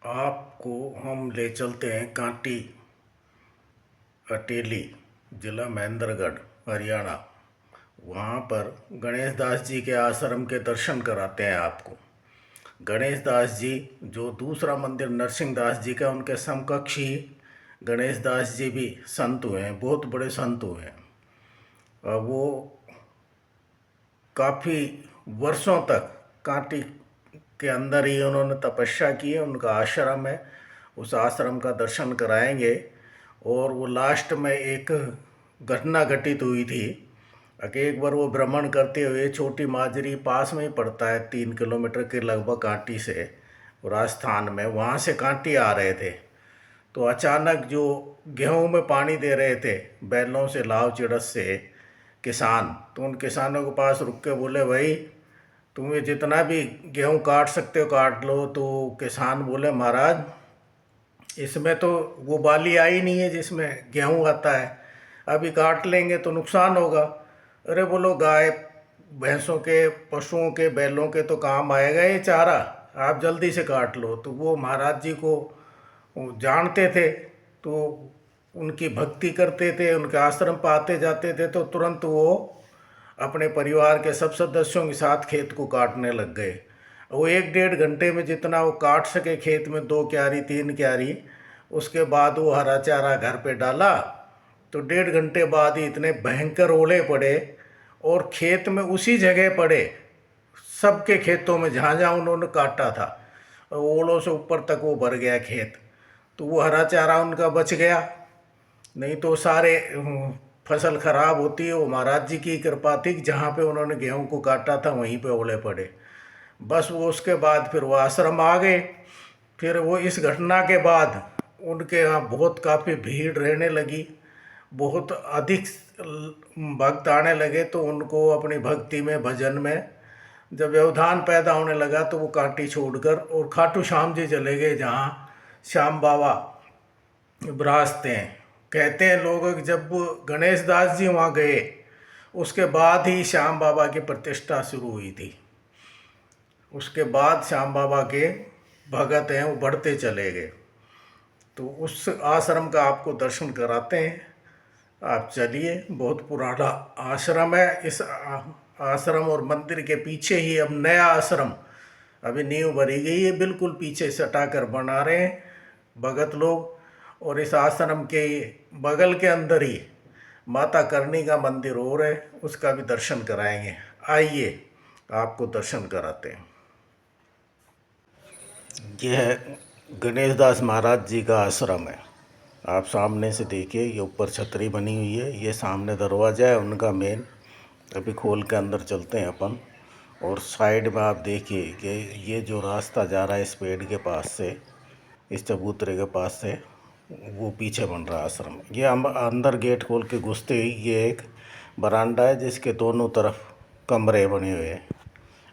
आपको हम ले चलते हैं कांटी अटेली, जिला महेंद्रगढ़, हरियाणा। वहाँ पर गणेश दास जी के आश्रम के दर्शन कराते हैं आपको। गणेश दास जी जो दूसरा मंदिर नरसिंह दास जी का, उनके समकक्ष ही गणेश दास जी भी संत हुए हैं, बहुत बड़े संत हुए हैं। और वो काफ़ी वर्षों तक कांटी के अंदर ही उन्होंने तपस्या की है। उनका आश्रम है, उस आश्रम का दर्शन कराएंगे। और वो लास्ट में एक घटना घटित हुई थी कि एक बार वो भ्रमण करते हुए, छोटी माजरी पास में ही पड़ता है 3 किलोमीटर के लगभग कांटी से, राजस्थान में, वहाँ से कांटी आ रहे थे। तो अचानक जो गेहूं में पानी दे रहे थे बैलों से, लाव चिड़स से किसान, तो उन किसानों के पास रुक के बोले, भाई तुम्हें जितना भी गेहूं काट सकते हो काट लो। तो किसान बोले, महाराज इसमें तो वो बाली आई नहीं है जिसमें गेहूं आता है, अभी काट लेंगे तो नुकसान होगा। अरे बोलो, गाय भैंसों के, पशुओं के, बैलों के तो काम आएगा ये चारा, आप जल्दी से काट लो। तो वो महाराज जी को वो जानते थे, तो उनकी भक्ति करते थे, उनके आश्रम पर आते जाते थे, तो तुरंत वो अपने परिवार के सब सदस्यों के साथ खेत को काटने लग गए। वो 1 डेढ़ घंटे में जितना वो काट सके खेत में, 2 क्यारी 3 क्यारी, उसके बाद वो हरा चारा घर पे डाला। तो 1.5 घंटे बाद ही इतने भयंकर ओले पड़े, और खेत में उसी जगह पड़े, सबके खेतों में जहाँ जहाँ उन्होंने काटा था, ओलों से ऊपर तक वो भर गया खेत। तो वो हरा चारा उनका बच गया, नहीं तो सारे फसल खराब होती है। वो महाराज जी की कृपा थी कि जहाँ पे उन्होंने गेहूं को काटा था वहीं पे ओले पड़े। बस वो उसके बाद फिर वो आश्रम आ गए। फिर वो इस घटना के बाद उनके यहाँ बहुत काफ़ी भीड़ रहने लगी, बहुत अधिक भक्त आने लगे। तो उनको अपनी भक्ति में, भजन में जब व्यवधान पैदा होने लगा, तो वो कांटी छोड़कर और खाटू श्याम जी चले गए, जहाँ श्याम बाबा विराजते हैं। कहते हैं लोग कि जब गणेश दास जी वहाँ गए, उसके बाद ही श्याम बाबा की प्रतिष्ठा शुरू हुई थी। उसके बाद श्याम बाबा के भगत हैं वो बढ़ते चले गए। तो उस आश्रम का आपको दर्शन कराते हैं, आप चलिए। बहुत पुराना आश्रम है। इस आश्रम और मंदिर के पीछे ही अब नया आश्रम, अभी नींव भरी गई है, बिल्कुल पीछे सटा कर बना रहे हैं भगत लोग। और इस आश्रम के बगल के अंदर ही माता करणी का मंदिर और है, उसका भी दर्शन कराएंगे। आइए आपको दर्शन कराते हैं। यह है गणेश दास महाराज जी का आश्रम है। आप सामने से देखिए, ये ऊपर छतरी बनी हुई है, ये सामने दरवाज़ा है उनका मेन। अभी खोल के अंदर चलते हैं अपन। और साइड में आप देखिए कि ये जो रास्ता जा रहा है इस पेड़ के पास से, इस चबूतरे के पास से, वो पीछे बन रहा आश्रम। ये हम अंदर गेट खोल के घुसते ही ये एक बरामदा है, जिसके दोनों तरफ कमरे बने हुए हैं,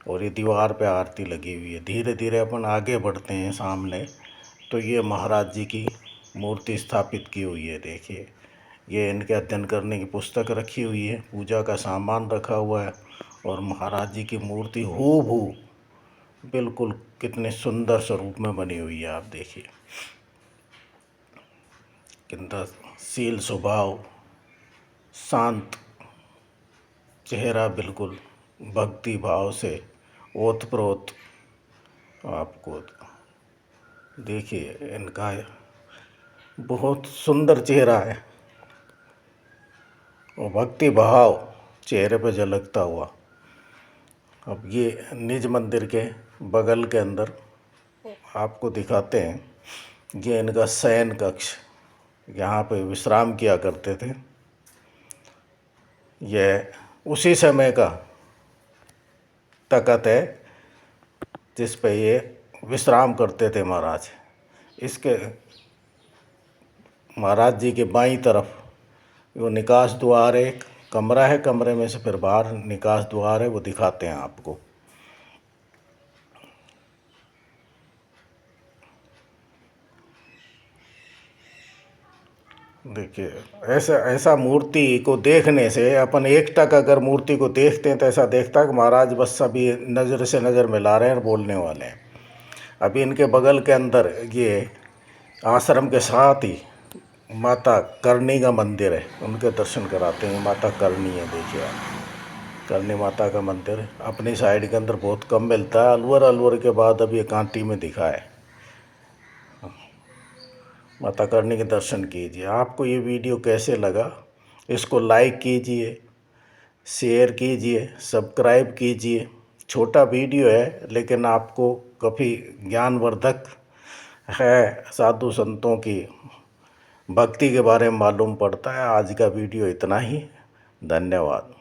और ये दीवार पे आरती लगी हुई है। धीरे धीरे अपन आगे बढ़ते हैं सामने, तो ये महाराज जी की मूर्ति स्थापित की हुई है। देखिए, ये इनके अध्ययन करने की पुस्तक रखी हुई है, पूजा का सामान रखा हुआ है, और महाराज जी की मूर्ति हूबहू बिल्कुल कितने सुंदर स्वरूप में बनी हुई है। आप देखिए, कितना शील स्वभाव, शांत चेहरा, बिल्कुल भक्ति भाव से ओतप्रोत। आपको देखिए, इनका बहुत सुंदर चेहरा है, और भक्ति भाव चेहरे पे झलकता हुआ। अब ये निज मंदिर के बगल के अंदर आपको दिखाते हैं, ये इनका शयन कक्ष, यहाँ पे विश्राम किया करते थे। यह उसी समय का तख़्त है जिस पे ये विश्राम करते थे महाराज। इसके महाराज जी के बाईं तरफ वो निकास द्वार है, एक कमरा है, कमरे में से फिर बाहर निकास द्वार है, वो दिखाते हैं आपको। देखिए, ऐसा मूर्ति को देखने से, अपन एकटक अगर मूर्ति को देखते हैं तो ऐसा देखता है कि महाराज बस सभी नज़र से नज़र मिला रहे हैं और बोलने वाले हैं। अभी इनके बगल के अंदर ये आश्रम के साथ ही माता करणी का मंदिर है, उनके दर्शन कराते हैं। माता करणी है, देखिए आप, करणी माता का मंदिर है। अपनी साइड के अंदर बहुत कम मिलता है, अलवर के बाद अब ये कांटी में दिखा है। माता करणी के दर्शन कीजिए। आपको ये वीडियो कैसे लगा, इसको लाइक कीजिए, शेयर कीजिए, सब्सक्राइब कीजिए। छोटा वीडियो है लेकिन आपको काफ़ी ज्ञानवर्धक है, साधु संतों की भक्ति के बारे में मालूम पड़ता है। आज का वीडियो इतना ही, धन्यवाद।